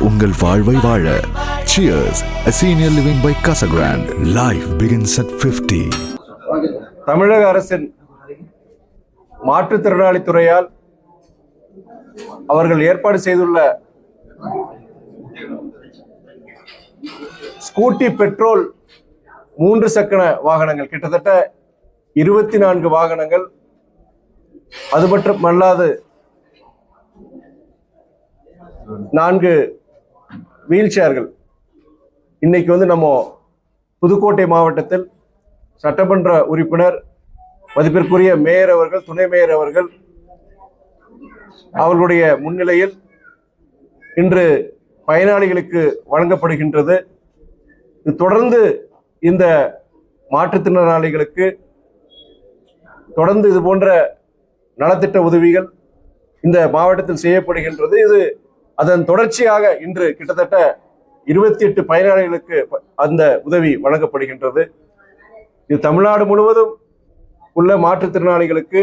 உங்கள் வாழ்வை வாழ. Cheers, a senior living by Casa Grande. Life begins at 50. தமிழக அரசின் மாற்றுத்திறனாளி துறையால் அவர்கள் ஏற்பாடு செய்துள்ள ஸ்கூட்டி பெட்ரோல் 3 சக்கர வாகனங்கள் கிட்டத்தட்ட 24 வாகனங்கள், அது மட்டுமல்லாது 4 வீல் சேர்கள் இன்னைக்கு நம்ம புதுக்கோட்டை மாவட்டத்தில் சட்டமன்ற உறுப்பினர் மதிப்பிற்குரிய மேயர் அவர்கள், துணை மேயர் அவர்கள் அவர்களுடைய முன்னிலையில் இன்று பயனாளிகளுக்கு வழங்கப்படுகின்றது. இது தொடர்ந்து இந்த மாற்றுத்திறனாளிகளுக்கு தொடர்ந்து இது போன்ற நலத்திட்ட உதவிகள் இந்த மாவட்டத்தில் செய்யப்படுகின்றது. இது அதன் தொடர்ச்சியாக இன்று கிட்டத்தட்ட 28 பயனாளிகளுக்கு அந்த உதவி வழங்கப்படுகின்றது. இது தமிழ்நாடு முழுவதும் உள்ள மாற்றுத்திறனாளிகளுக்கு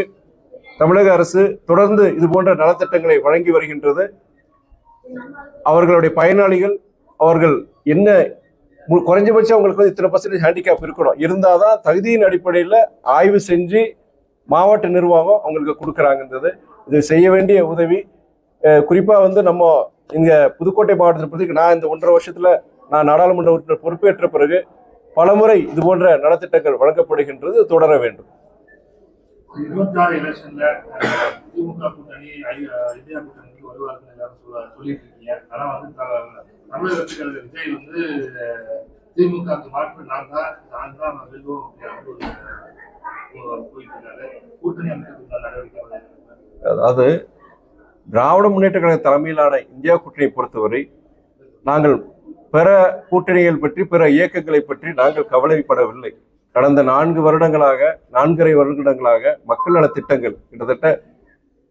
தமிழக அரசு தொடர்ந்து இது போன்ற நலத்திட்டங்களை வழங்கி வருகின்றது. அவர்களுடைய பயனாளிகள் அவர்கள் என்ன குறைஞ்சபட்சம் அவங்களுக்கு இத்தனை % ஹேண்டிகேப் இருக்கணும், இருந்தாதான் தகுதியின் அடிப்படையில் ஆய்வு செஞ்சு மாவட்ட நிர்வாகம் அவங்களுக்கு கொடுக்குறாங்கன்றது. இது செய்ய வேண்டிய உதவி. குறிப்பாக நம்ம இங்கே புதுக்கோட்டை மாவட்டத்தை பொறுத்த நான் இந்த 1.5 வருஷத்துல நான் நாடாளுமன்ற உறுப்பினர் பொறுப்பேற்ற பிறகு பலமுறை இது போன்ற நலத்திட்டங்கள் வழங்கப்படுகின்றது, தொடர வேண்டும். 26 எலெக்ஷன்ல திமுக கூட்டணி இந்தியா கூட்டணிக்கு வருவார்கள் எல்லாரும் சொல்லிட்டு இருக்கீங்க. ஆனா தமிழகத்துக்கு விஜய் திமுக மாற்று நான் தான் வெல்வோம் போயிட்டு இருக்காரு. கூட்டணி அமைக்கிறதுக்கு நடவடிக்கை. அதாவது திராவிட முன்னேற்ற கழக தலைமையிலான இந்தியா கூட்டணியை பொறுத்தவரை நாங்கள் பிற கூட்டணிகள் பற்றி, பிற இயக்கங்களை பற்றி நாங்கள் கவலைப்படவில்லை. கடந்த 4 வருடங்களாக 4.5 வருடங்களாக மக்கள் நல திட்டங்கள், கிட்டத்தட்ட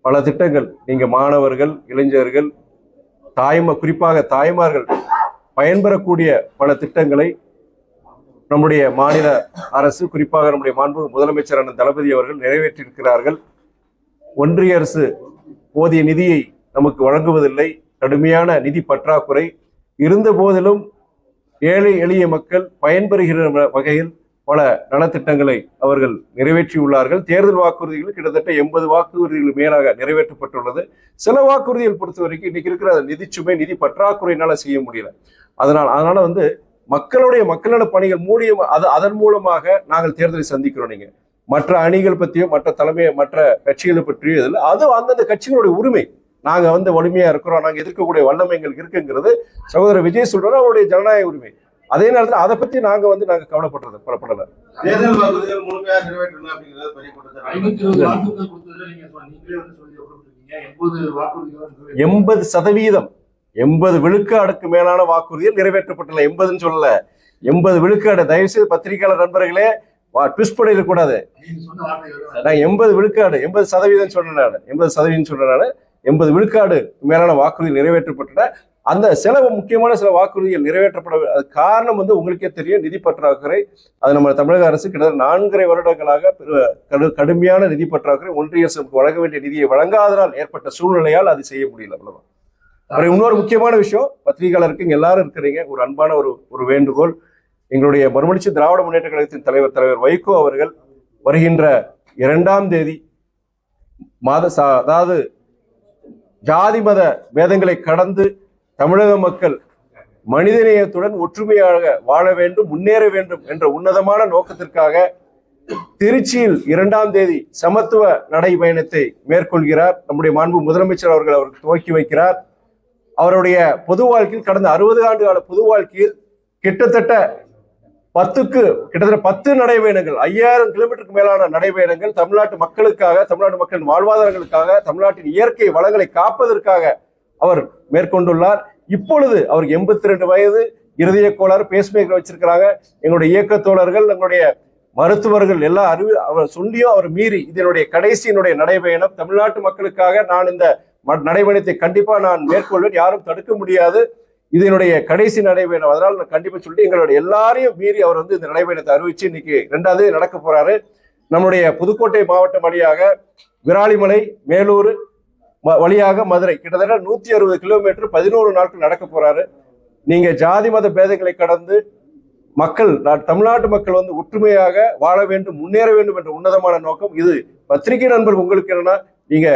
பல திட்டங்கள், நீங்க மாணவர்கள், இளைஞர்கள், குறிப்பாக தாய்மார்கள் பயன்பெறக்கூடிய பல திட்டங்களை நம்முடைய மாநில அரசு, குறிப்பாக நம்முடைய மாண்பு முதலமைச்சரான தளபதி அவர்கள் நிறைவேற்றியிருக்கிறார்கள். ஒன்றிய அரசு போதிய நிதியை நமக்கு வழங்குவதில்லை, கடுமையான நிதி பற்றாக்குறை இருந்த போதிலும் ஏழை எளிய மக்கள் பயன்பெறுகிற வகையில் பல நலத்திட்டங்களை அவர்கள் நிறைவேற்றியுள்ளார்கள். தேர்தல் வாக்குறுதிகள் கிட்டத்தட்ட 80 வாக்குறுதிகள் மேலாக நிறைவேற்றப்பட்டுள்ளது. சில வாக்குறுதிகள் பொறுத்த வரைக்கும் இன்னைக்கு இருக்கிற நிதிச்சுமை, நிதி பற்றாக்குறையினால செய்ய முடியல. அதனால மக்களுடைய மக்களோட பணிகள் அதன் மூலமாக நாங்கள் தேர்தலை சந்திக்கிறோம். நீங்க மற்ற அணிகள் பற்றியோ மற்ற கட்சிகளை பற்றியோ இதில் அது அந்தந்த கட்சிகளுடைய உரிமை. நாங்க வலிமையா இருக்கிறோம், நாங்க எதிர்க்கக்கூடிய வல்லமை எங்களுக்கு இருக்குங்கிறது சகோதரர் விஜய் சொல்றாரு, அவருடைய ஜனநாயக உரிமை. அதே நேரத்தில் அதை பத்தி நாங்க கவலைப்படல. தேர்தல் வாக்குறுதிகள் முழுமையாக நிறைவேற்றணும் அப்படிங்கிறது பெரிய குற்றச்சாட்டு. 80 விழுக்காடுக்கு மேலான வாக்குறுதிகள் நிறைவேற்றப்பட்டுள்ள. 80ன்னு சொல்லல, 80 விழுக்காடு. தயவுசெய்து பத்திரிகையாளர் நண்பர்களே ட்விஸ்ட் பண்ணிடக்கூடாது. நான் 80 விழுக்காடு 80% சொன்னேன். 80 விழுக்காடு மேலான வாக்குறுதிகள் நிறைவேற்றப்பட்டன. அந்த முக்கியமான சில வாக்குறுதிகள் நிறைவேற்றப்பட காரணம் உங்களுக்கே தெரியும், நிதி பற்றாக்குறை. அது நம்ம தமிழக அரசு கிட்டத்தட்ட 4.5 வருடங்களாக கடுமையான நிதி பற்றாக்குறை, ஒன்றிய அரசுக்கு வழங்க வேண்டிய நிதியை வழங்காததால் ஏற்பட்ட சூழ்நிலையால் அது செய்ய முடியல. அவ்வளவுதான். இன்னொரு முக்கியமான விஷயம், பத்திரிகையாளருக்கு இங்க எல்லாரும் இருக்கிறீங்க, ஒரு அன்பான ஒரு வேண்டுகோள். எங்களுடைய மறுமலர்ச்சி திராவிட முன்னேற்ற கழகத்தின் தலைவர் வைகோ அவர்கள் வருகின்ற 2ஆம் தேதி அதாவது ஜாதி மத பேதங்களை கடந்து தமிழக மக்கள் மனிதநேயத்துடன் ஒற்றுமையாக வாழ வேண்டும், முன்னேற வேண்டும் என்ற உன்னதமான நோக்கத்திற்காக திருச்சியில் 2ஆம் தேதி சமத்துவ நடைபயணத்தை மேற்கொள்கிறார். நம்முடைய மாண்பு முதலமைச்சர் அவர்கள் துவக்கி வைக்கிறார். அவருடைய பொது வாழ்க்கையில், கடந்த 60 ஆண்டு கால பொது வாழ்க்கையில் கிட்டத்தட்ட 10 நடைபயணங்கள், 5000 கிலோமீட்டருக்கு மேலான நடைபயணங்கள் தமிழ்நாட்டு மக்களுக்காக, தமிழ்நாட்டு மக்களின் வாழ்வாதாரங்களுக்காக, தமிழ்நாட்டின் இயற்கை வளங்களை காப்பதற்காக அவர் மேற்கொண்டுள்ளார். இப்பொழுது அவருக்கு 82 வயது, இருதய கோளாறு, பேஸ்மேக்கர் வச்சிருக்கிறாங்க. எங்களுடைய இயக்க தோழர்கள், எங்களுடைய மருத்துவர்கள் எல்லாம் அவர் சொல்லியும் அவர் மீறி இதனுடைய கடைசி நடைபயணம் தமிழ்நாட்டு மக்களுக்காக நான் இந்த நடைபயணத்தை கண்டிப்பா நான் மேற்கொள்வேன், யாரும் தடுக்க முடியாது, இதனுடைய கடைசி நடைபயணம், அதனால நான் கண்டிப்பா சொல்லிட்டு எங்களுடைய எல்லாரையும் மீறி அவர் இந்த நடைபயணத்தை அறிவிச்சு இன்னைக்கு 2ஆவது நடக்க போறாரு. நம்முடைய புதுக்கோட்டை மாவட்டம் வழியாக விராலிமலை, மேலூர், வழியாக மதுரை கிட்டத்தட்ட 160 கிலோமீட்டர் 11 நாட்கள் நடக்க போறாரு. நீங்க ஜாதி மத பேதங்களை கடந்து மக்கள் தமிழ்நாட்டு மக்கள் வந்து ஒற்றுமையாக வாழ வேண்டும், முன்னேற வேண்டும் என்ற உன்னதமான நோக்கம் இது. பத்திரிகை நண்பர் உங்களுக்கு என்னன்னா, நீங்க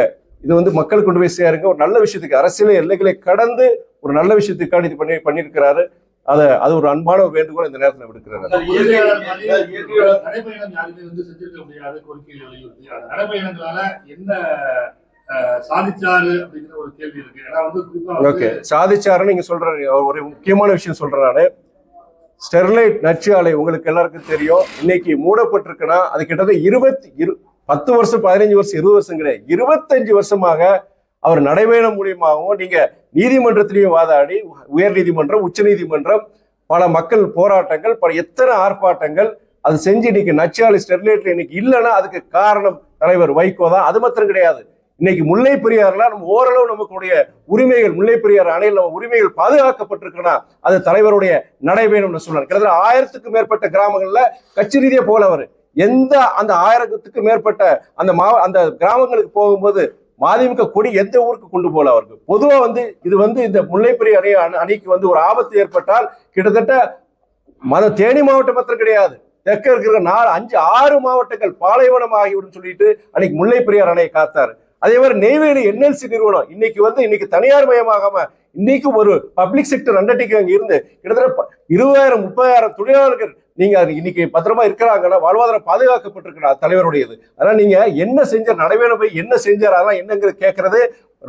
இது வந்து மக்கள் கொண்டு போய் சேருங்க. ஒரு நல்ல விஷயத்துக்கு அரசியல் எல்லைகளை கடந்து ஒரு நல்ல விஷயத்துக்கான இது பண்ணியிருக்கிறாரு. அது ஒரு அன்பான ஒரு வேண்டுகோள் இந்த நேரத்தில் விடுக்கிறாரு. நடைபயணம் யாருமே வந்து செஞ்சிருக்க முடியாத கோரிக்கைகள் வலியுறுத்தி அந்த நடைபயணங்களால என்ன சாதிச்சாரு அப்படிங்கிற ஒரு கேள்வி இருக்கு. ஏன்னா வந்து ஓகே, சாதிச்சாருன்னு நீங்க சொல்றாரு. ஒரு முக்கியமான விஷயம் சொல்றேன் நானு. ஸ்டெர்லைட் நச்சு ஆலை உங்களுக்கு எல்லாருக்கும் தெரியும். இன்னைக்கு மூடப்பட்டிருக்குன்னா அது கிட்டத்தட்ட 10 வருஷம் 15 வருஷம் 20 வருஷம் கிடையாது, 25 வருஷமாக அவர் நடைபயணம் மூலியமாகவும் நீங்க நீதிமன்றத்திலையும் வாதாடி, உயர் நீதிமன்றம், உச்ச நீதிமன்றம், பல மக்கள் போராட்டங்கள், பல எத்தனை ஆர்ப்பாட்டங்கள் அது செஞ்சு இன்னைக்கு நச்சு ஆலை ஸ்டெர்லைட்ல இன்னைக்கு இல்லைன்னா அதுக்கு காரணம் தலைவர் வைகோ தான். அது மாத்திரம் கிடையாது, இன்னைக்கு முல்லை பெரியாறுல நம்ம ஓரளவு நமக்குடைய உரிமைகள், முல்லை பெரியாறு அணையில் நம்ம உரிமைகள் பாதுகாக்கப்பட்டிருக்குன்னா அது தலைவருடைய நடைபயணம்னு சொல்றாரு. கிட்டத்தட்ட 1000க்கும் மேற்பட்ட கிராமங்கள்ல கட்சி ரீதியா போல அவர் அந்த 1000க்கும் மேற்பட்ட அந்த கிராமங்களுக்கு போகும்போது மதிமுக கொடி எந்த ஊருக்கு கொண்டு போல அவருக்கு. பொதுவா வந்து இது வந்து இந்த முல்லை பெரியாறு அணைக்கு வந்து ஒரு ஆபத்து ஏற்பட்டால் கிட்டத்தட்ட தேனி மாவட்டம் மாத்திரம் கிடையாது, தெற்க இருக்கிற 5-6 மாவட்டங்கள் பாலைவனம் ஆகிவிடும் சொல்லிட்டு அன்னைக்கு முல்லை பெரியாறு அணையை காத்தாரு. அதே மாதிரி நெய்வேலி என்எல்சி நிறுவனம் இன்னைக்கு தனியார் மயமாகாம இன்னைக்கு ஒரு பப்ளிக் செக்டர் அண்டர்டேக்கிங் இருந்து கிட்டத்தட்ட 20,000-30,000 தொழிலாளர்கள் நீங்க இன்னைக்கு பத்திரமா இருக்கிறாங்கன்னா வாழ்வாதாரம் பாதுகாக்கப்பட்டிருக்கிற தலைவருடையது. அதனால நீங்க என்ன செஞ்சார், நடைபெற போய் என்ன செஞ்சார், அதெல்லாம் என்னங்கிறது கேட்கறது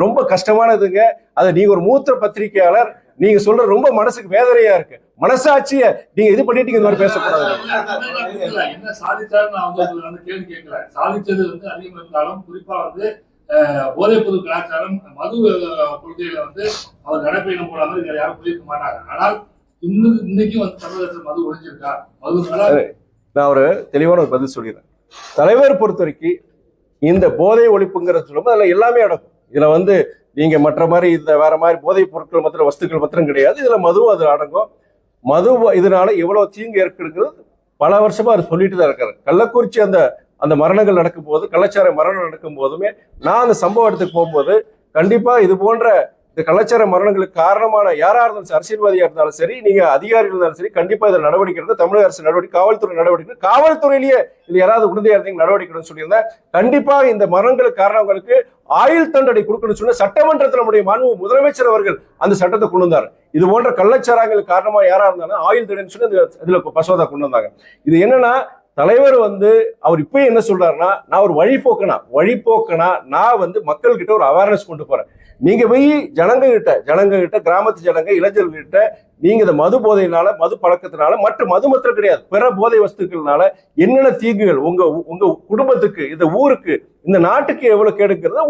ரொம்ப கஷ்டமானதுங்க. அது நீங்க ஒரு மூத்த பத்திரிகையாளர், நீங்க சொல்ற ரொம்ப மனசுக்கு வேதனையா இருக்கு. மனசாட்சிய நீங்க இது பண்ணிட்டு இந்த மாதிரி பேசக்கூடாது. என்ன சாதிச்சாரு நான் வந்து கேள்வி கேட்கல. சாதிச்சது வந்து அதிகம் இருந்தாலும் குறிப்பா வந்து போதை பொருள் கலாச்சாரம், மது கொள்கையில வந்து அவர் நடைபயணம் போடாமல் இங்க யாரும் புரிவிக்க மாட்டாங்க. ஆனால் இன்னைக்கு வந்து தமிழகத்தில் மது ஒழிஞ்சிருக்கா? நான் ஒரு தெளிவான ஒரு பதில் சொல்லிடுறேன். தலைவர் பொறுத்த வரைக்கும் இந்த போதை ஒழிப்புங்கிற சொல்லும்போது அதுல எல்லாமே அடக்கும். இதுல வந்து நீங்க மற்ற மாதிரி இந்த வேற மாதிரி போதைப் பொருட்கள் மாத்திரம் வஸ்துக்கள் மாத்திரம் கிடையாது, இதுல மதுவும் அது அடங்கும். மது இதனால எவ்வளவு தீங்கு ஏற்படுகிறது பல வருஷமா அவர் சொல்லிட்டு தான் இருக்காரு. கள்ளக்குறிச்சி அந்த மரணங்கள் நடக்கும் போது, கள்ளச்சார மரணம் நடக்கும் போதுமே நான் அந்த சம்பவ இடத்துக்கு போகும்போது கண்டிப்பா இது போன்ற இந்த கள்ளச்சார மரணங்களுக்கு காரணமான யாரா இருந்தாலும், அரசியல்வாதியா இருந்தாலும் சரி, நீங்க அதிகாரிகள் இருந்தாலும் சரி, கண்டிப்பா இதில் நடவடிக்கை எடுத்து தமிழக அரசு நடவடிக்கை, காவல்துறை நடவடிக்கை, காவல்துறையிலேயே இது யாராவது உறுதியா இருந்தீங்க நடவடிக்கை சொல்லியிருந்தேன். கண்டிப்பா இந்த மரணங்களுக்கு காரணங்களுக்கு ஆயுள் தண்டனை கொடுக்கணும்னு சொல்லி சட்டமன்றத்தில் நம்முடைய மாண்பு முதலமைச்சர் அவர்கள் அந்த சட்டத்தை கொண்டு வந்தார். இது போன்ற கள்ளச்சாரங்களுக்கு காரணமா யாரா இருந்தாலும் ஆயுள் தண்டனை சொல்லி இதுல மசோதா கொண்டு வந்தாங்க. இது என்னன்னா, தலைவர் வந்து அவர் இப்ப என்ன சொல்றாருன்னா, நான் ஒரு வழிபோக்கனா நான் வந்து மக்கள் கிட்ட ஒரு அவேர்னஸ் கொண்டு போறேன். நீங்க போய் ஜனங்க கிட்ட கிராமத்து ஜனங்க இளைஞர்கள்கிட்ட நீங்க இந்த மது போதையினால, மது பழக்கத்தினால, மற்ற மது மாத்திரம் கிடையாது பிற போதை வஸ்துக்கள்னால என்னென்ன தீங்குகள் உங்க குடும்பத்துக்கு, இந்த ஊருக்கு, இந்த நாட்டுக்கு எவ்வளவு கேடுக்கிறது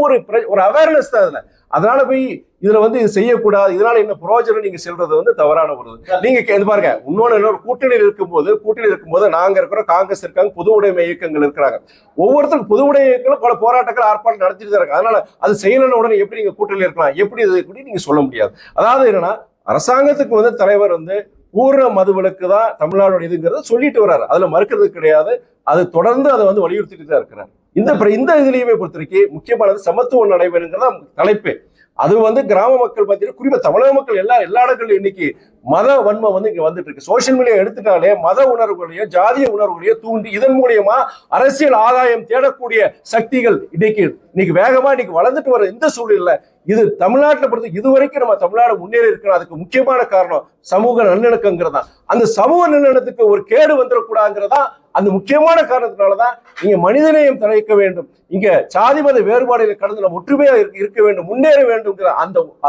ஒரு அவேர்னஸ் தான் அதுல. அதனால போய் இதுல வந்து இது செய்யக்கூடாது, இதனால என்ன பிரயோஜனம் நீங்க சொல்றது வந்து தவறான ஒரு நீங்க இது பாருங்க. இன்னொரு கூட்டணியில் இருக்கும்போது நாங்க இருக்கிறோம், காங்கிரஸ் இருக்காங்க, பொது உடைமை இயக்கங்கள் இருக்கிறாங்க. ஒவ்வொருத்தருக்கும் பொது உடைமை இயக்கங்களும் பல போராட்டங்கள் ஆர்ப்பாட்டம் நடத்திட்டு தான் இருக்காங்க. அதனால அது செய்யலன்னு உடனே எப்படி நீங்க கூட்டணியில் இருக்கலாம், எப்படி நீங்க சொல்ல முடியாது. அதாவது என்னன்னா, அரசாங்கத்துக்கு வந்து தலைவர் வந்து பூர்ண மதுவிலக்கு தான் தமிழ்நாடு இதுங்கிறத சொல்லிட்டு வர்றாரு, அதுல மறுக்கிறது கிடையாது. அது தொடர்ந்து அதை வந்து வலியுறுத்திட்டு தான் இருக்கிறார். இந்த இதுலயுமே பொறுத்த வரைக்கும் முக்கியமானது சமத்துவ நடைபெறுங்கிறதா தலைப்பு. அது வந்து கிராம மக்கள் பார்த்தீங்கன்னா, குறிப்பா தமிழக மக்கள் எல்லா இடங்களிலும் இன்னைக்கு மத வன்மை வந்து இங்க வந்துட்டு இருக்கு. சோசியல் மீடியா எடுத்துட்டாலே மத உணர்வுகளையோ ஜாதிய உணர்வுகளையோ தூண்டி இதன் மூலியமா அரசியல் ஆதாயம் தேடக்கூடிய சக்திகள் இன்னைக்கு வேகமா வளர்ந்துட்டு வர இந்த சூழல்ல இது தமிழ்நாட்டில் பொறுத்து இதுவரைக்கும் நம்ம தமிழ்நாடு முன்னேறி இருக்கிறோம். அதுக்கு முக்கியமான காரணம் சமூக நல்லிணக்கங்கிறதா. அந்த சமூக நல்லிணக்கத்துக்கு ஒரு கேடு வந்துடக்கூடாதுங்கிறதா அந்த முக்கியமான காரணத்தினாலதான் நீங்க மனிதநேயம் தலைக்க வேண்டும், இங்க சாதி மத வேறுபாடுகளை கடந்து நம்ம ஒற்றுமையா இருக்க வேண்டும், முன்னேற வேண்டும்ங்கிற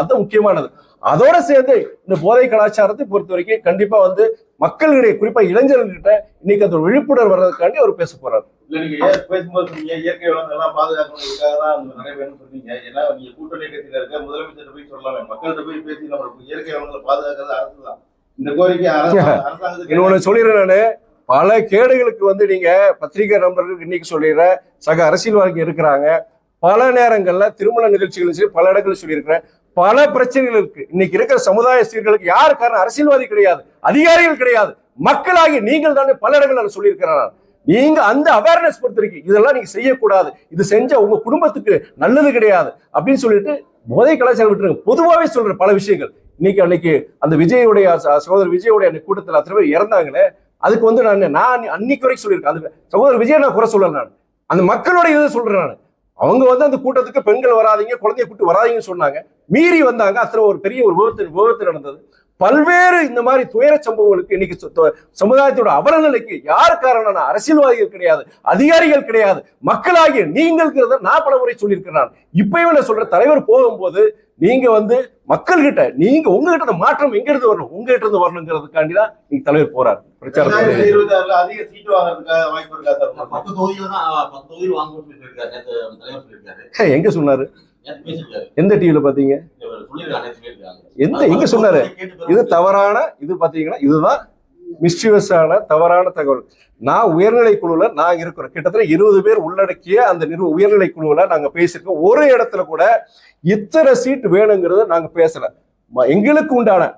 அந்த முக்கியமானது. அதோட சேர்ந்து இந்த போதை கலாச்சாரத்தை பொறுத்த வரைக்கும் கண்டிப்பா வந்து மக்களிடையே, குறிப்பா இளைஞர்கள்கிட்ட இன்னைக்கு அந்த விழிப்புணர்வு வர்றதுக்காண்டி அவர் பேச போறாரு. இல்ல, நீங்க பேசும்போது சொன்னீங்க இயற்கை வளங்கள்லாம் பாதுகாக்கணுக்காக தான் நடைபெறும் சொன்னீங்க. ஏன்னா நீங்க கூட்டணி கட்சியில இருக்க முதலமைச்சர் போய் சொல்லலாமே, மக்கள்கிட்ட போய் பேசி நம்ம இயற்கை வளங்களை பாதுகாக்கிறது அரசு தான். இந்த கோரிக்கை அரசாங்கத்துக்கு இன்னொன்னு சொல்லிடுறேன் நானு. பல கேடுகளுக்கு வந்து நீங்க பத்திரிகை நண்பர்களுக்கு இன்னைக்கு சொல்லிடுற சக அரசியல்வாதிகள் இருக்கிறாங்க. பல நேரங்கள்ல திருமண நிகழ்ச்சிகள் சரி, பல இடங்கள் சொல்லியிருக்கிறேன். பல பிரச்சனைகள் இருக்கு. இன்னைக்கு இருக்கிற சமுதாய சீர்களுக்கு யாரு காரணம்? அரசியல்வாதி கிடையாது, அதிகாரிகள் கிடையாது, மக்களாகி நீங்கள் தானே பல இடங்கள் நான் சொல்லியிருக்கிறேன். நீங்க அந்த அவேர்னஸ் பொறுத்திருக்கீங்க, இதெல்லாம் நீங்க செய்யக்கூடாது, இது செஞ்சா உங்க குடும்பத்துக்கு நல்லது கிடையாது அப்படின்னு சொல்லிட்டு போதை கலாச்சாரம் விட்டுருங்க. பொதுவாகவே சொல்ற பல விஷயங்கள். அன்னைக்கு அந்த விஜயோடைய சகோதரர் விஜயோடைய அந்த கூட்டத்தில் அத்தனை பேர் இறந்தாங்களே, அதுக்கு வந்து நான் அன்னைக்கு வரைக்கும் சொல்லியிருக்கேன். அந்த சகோதரர் விஜய் நான் குறை சொல்லல, நான் அந்த மக்களோட இதை சொல்றேன். நான் அவங்க வந்து அந்த கூட்டத்துக்கு பெண்கள் வராதிங்க, குழந்தைய கூட்டு வராதிங்கன்னு சொன்னாங்க, மீறி வந்தாங்க. அத்தனை ஒரு பெரிய ஒரு விபத்து நடந்தது. பல்வேறு இந்த மாதிரி துயர சம்பவங்களுக்கு இன்னைக்கு சமுதாயத்தோட அவலநிலைக்கு யார் காரணம்னா அரசியல்வாதிகள் கிடையாது, அதிகாரிகள் கிடையாது, மக்களாகிய நீங்கள்ங்கிறத நான் பல முறை சொல்லியிருக்கிறேன். நான் இப்பயும் நான் சொல்ற, தலைவர் போகும்போது நீங்க வந்து மக்கள்கிட்ட நீங்க உங்ககிட்ட மாற்றம் எங்க இருந்து வரணும், உங்ககிட்ட இருந்து வரணுங்கிறதுக்காண்டிதான் நீங்க தலைவர் போறாரு பிரச்சாரம். அதிக சீட்டு வாங்குறதுக்காக வாய்ப்பு இருக்கா சார்? 10 தொகுதியில் வாங்குவோம்னு சொல்லியிருக்காரு தலைவர் சொல்லியிருக்காரு. எங்க சொன்னாரு? எந்த டிவில பாத்தீங்க? எங்க சொன்னாரு? இது தவறான, இது பாத்தீங்கன்னா இதுதான் மிஸ்டிவஸான தவறான தகவல். நான் உயர்நிலை குழுல நாங்க இருக்கிறோம், கிட்டத்தட்ட 20 பேர் உள்ளடக்கிய அந்த உயர்நிலை குழுவுல நாங்க பேசியிருக்கோம். ஒரு இடத்துல கூட இத்தனை சீட் வேணுங்கிறத நாங்க பேசல. எங்களுக்கு உண்டான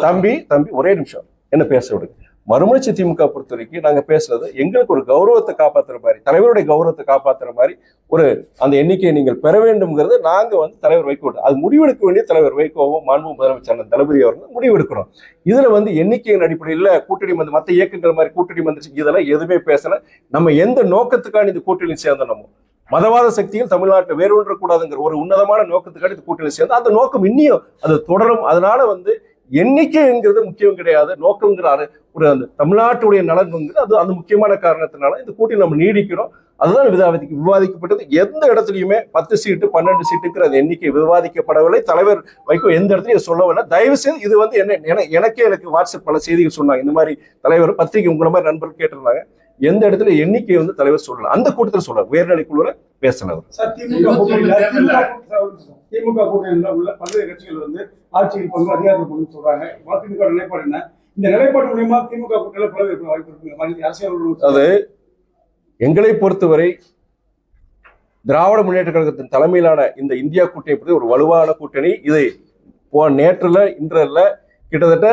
தம்பி ஒரே நிமிஷம் என்ன பேச விடுங்க. மறுமலர்ச்சி திமுக பொறுத்த வரைக்கும் நாங்க பேசுறது எங்களுக்கு ஒரு கௌரவத்தை காப்பாத்துற மாதிரி, தலைவருடைய கௌரவத்தை காப்பாத்துற மாதிரி ஒரு அந்த எண்ணிக்கையை நீங்கள் பெற வேண்டும்ங்கிறது நாங்க வந்து தலைவர் வைகோ, அது முடிவெடுக்க வேண்டிய தலைவர் வைகோவும் மாண்பு முதலமைச்சர் தளபதி அவர்கள் முடிவெடுக்கணும். இதுல வந்து எண்ணிக்கையின் அடிப்படையில் கூட்டணி வந்து மற்ற இயக்கங்கள் மாதிரி கூட்டணி வந்துச்சு, இதெல்லாம் எதுவுமே பேசல. நம்ம எந்த நோக்கத்துக்கான இந்த கூட்டணி சேர்ந்தோம், நம்ம மதவாத சக்திகள் தமிழ்நாட்டில் வேரூன்ற கூடாதுங்கிற ஒரு உன்னதமான நோக்கத்துக்காக இந்த கூட்டணி சேர்ந்து அந்த நோக்கம் இன்னியும் அது தொடரும். அதனால வந்து எண்ணிக்கைங்கிறது முக்கியம் கிடையாது, நோக்கங்கிறாரு ஒரு அந்த தமிழ்நாட்டுடைய நலன்ங்கிறது அது அந்த முக்கியமான காரணத்தினால இந்த கூட்டணி நம்ம நீடிக்கிறோம். அதுதான் விவாதிக்கப்பட்டது. எந்த இடத்துலையுமே 10 சீட்டு 12 சீட்டுங்கிற அந்த எண்ணிக்கை விவாதிக்கப்படவில்லை. தலைவர் வைகோ எந்த இடத்துலையும் சொல்லவில்லை. தயவு செய்து இது வந்து எனக்கு வாட்ஸ்அப் பல செய்திகள் சொன்னாங்க, இந்த மாதிரி தலைவர் பத்திரிகை உங்களை மாதிரி நண்பர்கள் கேட்டிருந்தாங்க. எந்த இடத்துல எண்ணிக்கை வந்து தலைவர் சொல்லல, அந்த கூட்டத்தில் சொல்ல உயர்நிலை குழுல பேசினவர். திமுக கூட்டணியில் உள்ள பல்வேறு கட்சிகள் வந்து ஆட்சியில் பங்கு அதிகாரத்தில் பங்கு சொல்றாங்க. மதிமுக நிலைப்பாடு என்ன? இந்த நிலைப்பாடு மூலமா திமுக கூட்டணியில் பலவேறு வாய்ப்பு இருக்கு அரசியல். அது எங்களை பொறுத்தவரை திராவிட முன்னேற்ற கழகத்தின் தலைமையிலான இந்த இந்தியா கூட்டணி பற்றி ஒரு வலுவான கூட்டணி. இது நேற்றுல இன்றல்ல, கிட்டத்தட்ட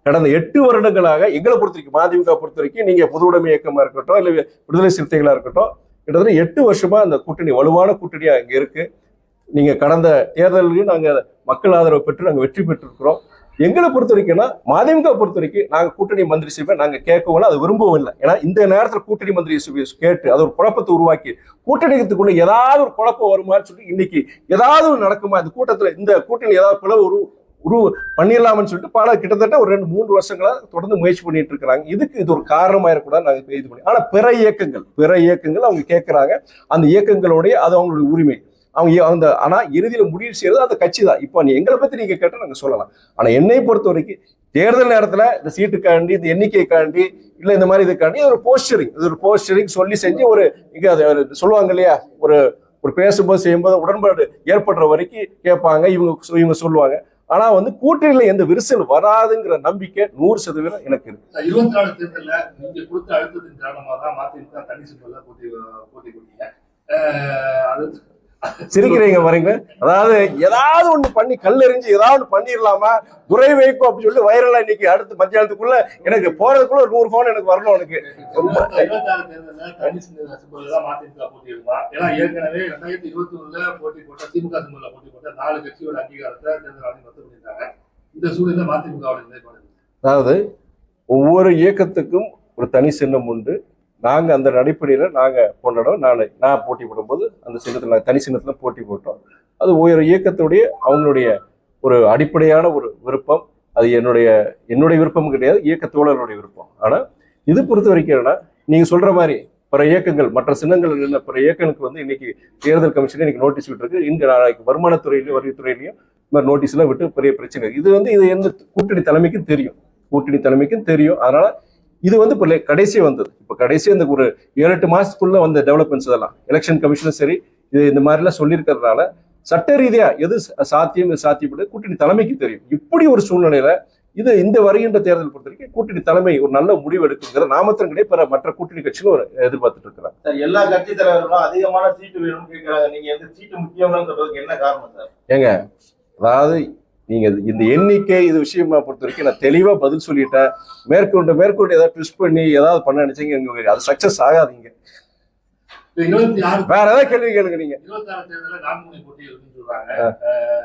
கடந்த 8 வருடங்களாக எங்களை பொறுத்த வரைக்கும், மதிமுக பொறுத்த வரைக்கும், நீங்க பொது உடைமை இயக்கமா இருக்கட்டும் இல்ல விடுதலை சிறுத்தைகளா இருக்கட்டும், கிட்டத்தட்ட 8 வருஷமா அந்த கூட்டணி வலுவான கூட்டணியா இங்க இருக்கு. நீங்க கடந்த தேர்தலுக்கு நாங்க மக்கள் ஆதரவு பெற்று நாங்க வெற்றி பெற்றிருக்கிறோம். எங்களை பொறுத்த வரைக்கும்னா மதிமுக பொறுத்த வரைக்கும் நாங்க கூட்டணி மந்திரி சபை நாங்க கேட்கவும் அது விரும்பவும் இல்லை. ஏன்னா இந்த நேரத்தில் கூட்டணி மந்திரி சபை கேட்டு அது ஒரு குழப்பத்தை உருவாக்கி கூட்டணிக்குள்ள ஏதாவது ஒரு குழப்பம் வருமான்னு சொல்லி இன்னைக்கு ஏதாவது ஒரு நடக்குமா, இந்த கூட்டத்துல இந்த கூட்டணி ஏதாவது பிளவு பண்ணிடலாம்னு சொல்லிட்டு பல கிட்டத்தட்ட ஒரு 2-3 வருஷங்களா தொடர்ந்து முயற்சி பண்ணிட்டு இருக்கிறாங்க. இதுக்கு இது ஒரு காரணமா இருக்கக்கூடாது நாங்க இது பண்ணி. ஆனா பிற இயக்கங்கள் அவங்க கேட்கிறாங்க, அந்த இயக்கங்களுடைய அது அவங்களுடைய உரிமை. அவங்க ஆனா இறுதியில முடிவு செய்யறது அந்த கட்சி தான். இப்போ எங்களை பத்தி நீங்க கேட்டா நாங்க சொல்லலாம். ஆனா என்னை பொறுத்த வரைக்கும் தேர்தல் நேரத்துல இந்த சீட்டுக்காண்டி இந்த எண்ணிக்கைக்காண்டி இல்ல இந்த மாதிரி இதுக்காண்டி ஒரு போஸ்டரிங் சொல்லி செஞ்சு ஒரு இங்க சொல்லுவாங்க இல்லையா, ஒரு பேசும்போது செய்யும்போது உடன்பாடு ஏற்படுற வரைக்கும் கேட்பாங்க, இவங்க சொல்லுவாங்க. ஆனா வந்து கூட்டணியில எந்த விரிசல் வராதுங்கிற நம்பிக்கை 100% எனக்கு இருக்கு. 24 தேர்தலில் நீங்க கொடுத்த அழுத்தத்தின் காரணமாக தான் மதிமுக தனி சின்னத்துல போட்டி கொடுத்தீங்க. அது சிரிக்கிறீங்க வரீங்க. அதாவது ஏதாவது ஒண்ணு பண்ணி கல்லெறிஞ்சு ஏதாவது பண்ணிடலாமா துரை வைகோ அப்படின்னு சொல்லி வைரலா இன்னைக்கு அடுத்து மத்தியானத்துக்குள்ள எனக்கு போறதுக்குள்ள ஒரு 100 போன் எனக்கு வரணும். எனக்கு 26 தேர்தலில் தனி சின்னத்துல மதிமுக போட்டி எடுப்பா. ஏன்னா ஏற்கனவே 2021 போட்டி போட்ட திமுக சின்னத்துல போட்டி போட்ட 4 கட்சியோட அங்கீகாரத்தை தேர்தல் ஆணையம் ரத்து பண்ணிட்டாங்க. இந்த சூழ்நிலை மதிமுகவோட நிலைப்பாடு. அதாவது ஒவ்வொரு இயக்கத்துக்கும் ஒரு தனி சின்னம் உண்டு. நாங்க அந்த அடிப்படையில நாங்க போனோம். நான் போட்டி போடும்போது அந்த சின்னத்துல தனி சின்னத்துல போட்டி போட்டோம். அது ஒவ்வொரு இயக்கத்துடைய அவங்களுடைய ஒரு அடிப்படையான ஒரு விருப்பம். அது என்னுடைய விருப்பம் கிடையாது, இயக்க தோழர்களுடைய விருப்பம். ஆனா இது பொறுத்த வரைக்கும் என்னன்னா, நீங்க சொல்ற மாதிரி பிற இயக்கங்கள் மற்ற சின்னங்கள் இல்ல பிற இயக்கங்களுக்கு வந்து இன்னைக்கு தேர்தல் கமிஷன் இன்னைக்கு நோட்டீஸ் விட்டுருக்கு. இங்க நாளைக்கு வருமானத்துறையிலையும் வருகைத்துறையிலையும் இந்த மாதிரி நோட்டீஸ் எல்லாம் விட்டு பெரிய பிரச்சனை. இது எந்த கூட்டணி தலைமைக்கும் தெரியும். அதனால இது வந்து இப்போ கடைசியா வந்தது. இப்போ கடைசியா இந்த ஒரு 7-8 மாசத்துக்குள்ள வந்த டெவலப்மெண்ட்ஸ் இதெல்லாம் எலெக்ஷன் கமிஷனும் சரி இது இந்த மாதிரிலாம் சொல்லியிருக்கிறதுனால சட்ட ரீதியா எது சாத்தியப்படு கூட்டணி தலைமைக்கு தெரியும். இப்படி ஒரு சூழ்நிலையில இந்த வருகின்ற தேர்தல் பொறுத்த வரைக்கும் கூட்டணி தலைமை ஒரு நல்ல முடிவு எடுக்குங்கிற நாமத்தின் கிடையாது மற்ற கூட்டணி கட்சிகளும் எதிர்பார்த்துட்டு இருக்கிறாங்க. சார் எல்லா கட்சி தலைவர்களும் அதிகமான சீட்டு வேணும்னு கேட்கறாங்க. நீங்க எந்த சீட்டு முக்கியம்னு சொல்றதுக்கு என்ன காரணம் சார்? ஏங்க, அதாவது நீங்க இந்த எண்ணிக்கை இது விஷயமா பொறுத்த வரைக்கும் நான் தெளிவா பதில் சொல்லிட்டேன். மேற்கொண்டு ஏதாவது ட்விஸ்ட் பண்ணி ஏதாவது பண்ண நினைச்சீங்க, அது சக்சஸ் ஆகாதீங்க. 26 வேற ஏதாவது கேள்வி கேளுங்க நீங்க. 26 தேர்தலில் 4 முனை போட்டி இருக்குன்னு சொல்றாங்க.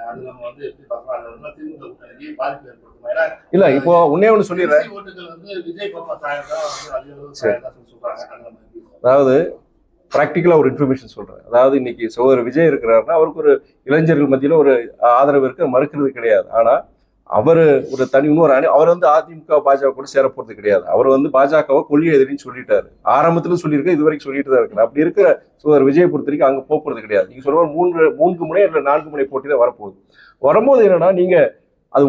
அது நம்ம வந்து எப்படி பார்க்கலாம்? அது வந்து திமுக கூட்டணிக்கு பாதிப்பு ஏற்படுத்துமா? ஏன்னா இல்ல இப்போ ஒன்னே ஒண்ணு சொல்லிடுறேன். ஓட்டுகள் வந்து விஜய் பாப்பா சாயம் தான் வந்து அதிக சாயம் தான் சொல்றாங்க. அதாவது பிராக்டிக்கலா ஒரு இன்ஃபர்மேஷன் சொல்றேன். அதாவது இன்னைக்கு சகோதரர் விஜய் இருக்கிறாருன்னா அவருக்கு ஒரு இளைஞர்கள் மத்தியில ஒரு ஆதரவு இருக்கு, மறுக்கிறது கிடையாது. ஆனா அவர் ஒரு இன்னொரு அவர் வந்து அதிமுக பாஜக கூட சேர போறது கிடையாது. அவர் வந்து பாஜகவை கொள்கை எதிரின்னு சொல்லிட்டாரு. ஆரம்பத்துல சொல்லியிருக்க, இது வரைக்கும் சொல்லிட்டு தான் இருக்கிறார். அப்படி இருக்கிற சகோதரர் விஜய் பொறுத்த வரைக்கும் அங்க போறது கிடையாது. நீங்க சொல்ற 3 முனை இல்ல 4 முனை போட்டி தான் வரப்போகுது. வரும்போது என்னன்னா நீங்க அது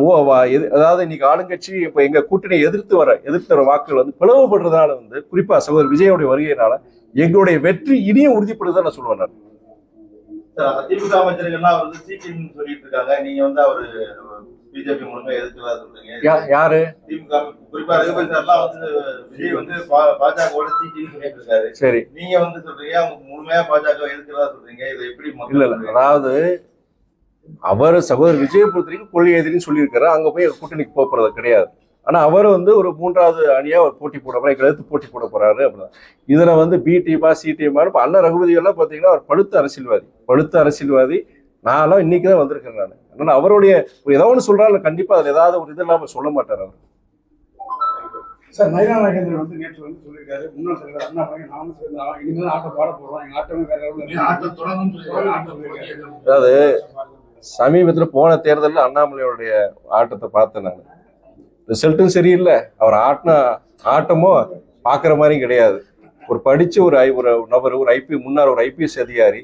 அதாவது இன்னைக்கு ஆளுங்கட்சி இப்ப எங்க கூட்டணியை எதிர்த்து வர வாக்குகள் வந்து பிளவுபடுறதுனால வந்து குறிப்பா சகோதரர் விஜயோடைய வருகையினால எங்களுடைய வெற்றி இனியும் உறுதிப்படுதுதான் நான் சொல்லுவேன். நான் திமுக அமைச்சர்கள்லாம் அவர் வந்து சீக்கிரம் சொல்லிட்டு இருக்காங்க. நீங்க வந்து அவரு பிஜேபி முழுமையா எதிர்க்கிறதா சொல்றீங்க. யாரு? திமுக குறிப்பா ரகுபதி சார்லாம் வந்து விஜய் வந்து பாஜகவோட சீக்கிரம் சொல்லிட்டு இருக்காரு. சரி, நீங்க வந்து சொல்றீங்க முழுமையா பாஜக எதிர்க்கிறதா சொல்றீங்க. இது எப்படி? இல்ல அதாவது அவர் சகோதரர் விஜய் பொறுத்த வரைக்கும் கொள்கை எதிரின்னு சொல்லியிருக்காரு. அங்க போய் கூட்டணிக்கு போறது கிடையாது. ஆனா அவர் வந்து ஒரு 3வது அணியா அவர் போட்டி போட போறாரு, எதிர்த்து போட்டி போட போறாரு. அப்படிதான் இதுல வந்து பி டீமா சி டீமா இப்ப அண்ணன் ரகுபதி எல்லாம் பாத்தீங்கன்னா அவர் பழுத்த அரசியல்வாதி. நான்லாம் இன்னைக்குதான் வந்திருக்கேன் நான். அதனால அவருடைய ஏதோ ஒன்று சொல்றாரு, கண்டிப்பா அதுல ஏதாவது ஒரு இது இல்லாம சொல்ல மாட்டார் அவர். சார் நயினா நாகேந்திரன் வந்து நேற்று வந்து சொல்லியிருக்காரு, முன்னாள் தலைவர் அண்ணாமலை நானும் சேர்ந்து இனிமேல் ஆட்டம் பாட போறோம், எங்க ஆட்டமே வேற அதாவது சமீபத்துல போன தேர்தலில் அண்ணாமலையோடைய ஆட்டத்தை பார்த்தேன் நான். ரிசல்ட்டும் சரியில்லை. அவர் ஆட்டமும் பார்க்குற மாதிரியும் கிடையாது. ஒரு படிச்சு ஒரு நபர், ஒரு முன்னாள் ஒரு ஐபிஎஸ் அதிகாரி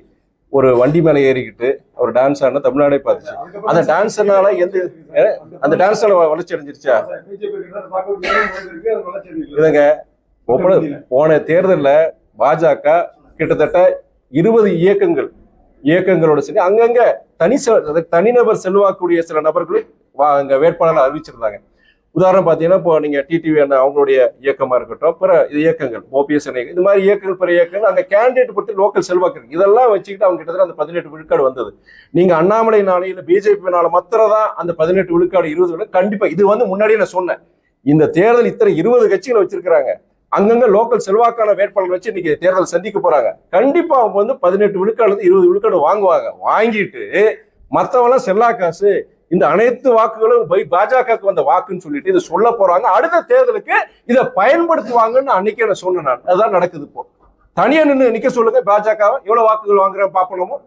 ஒரு வண்டி மேலே ஏறிக்கிட்டு அவர் டான்ஸ் ஆடினா தமிழ்நாடே பார்த்துச்சு. அந்த டான்ஸ்னால அந்த டான்ஸ்னால வளர்ச்சி அடைஞ்சிருச்சா? இதுங்க போன தேர்தலில் பாஜக கிட்டத்தட்ட 20 இயக்கங்களோட சரி அங்கங்க தனிநபர் செல்வாக்கூடிய சில நபர்கள் அங்க வேட்பாளர் அறிவிச்சிருந்தாங்க. உதாரணம் பார்த்தீங்கன்னா இப்போ நீங்க டிடிவி அண்ணா அவங்களுடைய இயக்கமா இருக்கட்டும், பிற இயக்கங்கள் ஓபிஎஸ் இது மாதிரி இயக்கங்கள் பிற இயக்கங்கள் அங்க கேண்டிடேட் பற்றி லோக்கல் செல்வாக்கு இருக்கு. இதெல்லாம் வச்சுக்கிட்டு அவங்க கிட்டத்தட்ட அந்த 18 விழுக்காடு வந்தது. நீங்க அண்ணாமலை நாளையில பிஜேபினால மாத்திரம் தான் அந்த 18 விழுக்காடு 20 விழுக்காடு கண்டிப்பா. இது வந்து முன்னாடியே நான் சொன்னேன், இந்த தேர்தல் இத்தனை 20 கட்சிகளை வச்சிருக்கிறாங்க. அங்கங்க லோக்கல் செல்வாக்கான வேட்பாளர் வச்சு இன்னைக்கு தேர்தல் சந்திக்க போறாங்க. கண்டிப்பா அவங்க வந்து 18 விழுக்காடு 20 விழுக்காடு வாங்குவாங்க. வாங்கிட்டு மற்றவெல்லாம் செல்லா காசு இந்த அனைத்து வாக்குகளும் பாஜகவுக்கு வந்த வாக்குன்னு சொல்லிட்டு இதை சொல்ல போறாங்க. அடுத்த தேர்தலுக்கு இதை பயன்படுத்துவாங்கன்னு அன்னைக்கே நான் சொன்னேன். நான் அதுதான் நடக்குது. இப்போ தனியா நிக்க சொல்லுங்க, பாஜக எவ்வளவு வாக்குகள் வாங்குறேன் பாப்போமோ.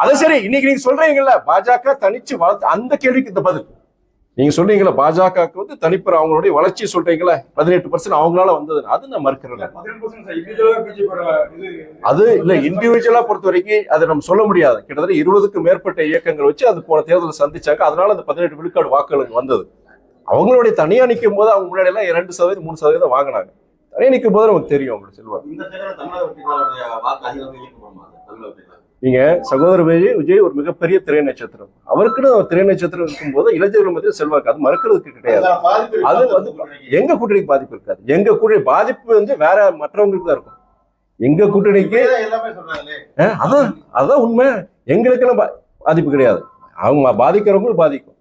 அது சரி, இன்னைக்கு நீங்க சொல்றீங்கல்ல பாஜக தனிச்சு வளர்த்து, அந்த கேள்விக்கு இந்த பதில் நீங்க சொல்றீங்களா பாஜகவுக்கு வந்து தனிப்பெற அவங்களுடைய வளர்ச்சி சொல்றீங்களா 18% அவங்களால வந்தது, அது நான் மறுக்கிறேன். அது இல்ல, இண்டிவிஜுவலா பொறுத்த வரைக்கும் அதை நம்ம சொல்ல முடியாது. கிட்டத்தட்ட 20க்கும் மேற்பட்ட இயக்கங்கள் வச்சு அது போன தேர்தலில் சந்திச்சாங்க. அதனால அந்த 18 விழுக்காடு வாக்குகளுக்கு வந்தது. அவங்களுடைய தனியா நிற்கும் போது அவங்க முன்னாடி எல்லாம் 2% 3% வாங்கினாங்க. தனியா நிற்கும் போது நமக்கு தெரியும் அவங்களுக்கு செல்வாங்க. நீங்க சகோதரர் விஜய் ஒரு மிகப்பெரிய திரை நட்சத்திரம். அவருக்குன்னு திரை நட்சத்திரம் இருக்கும்போது இளைஞர்கள் மத்தியில் செல்வாக்கு, அது மறுக்கிறதுக்கு கிடையாது. அது வந்து எங்க கூட்டணிக்கு பாதிப்பு இருக்காது. எங்க கூட்டணி பாதிப்பு வந்து வேற மற்றவங்களுக்கு தான் இருக்கும். எங்க கூட்டணிக்கு அதான் உண்மை. எங்களுக்கெல்லாம் பாதிப்பு கிடையாது. அவங்க பாதிக்கிறவங்களும் பாதிக்கும்.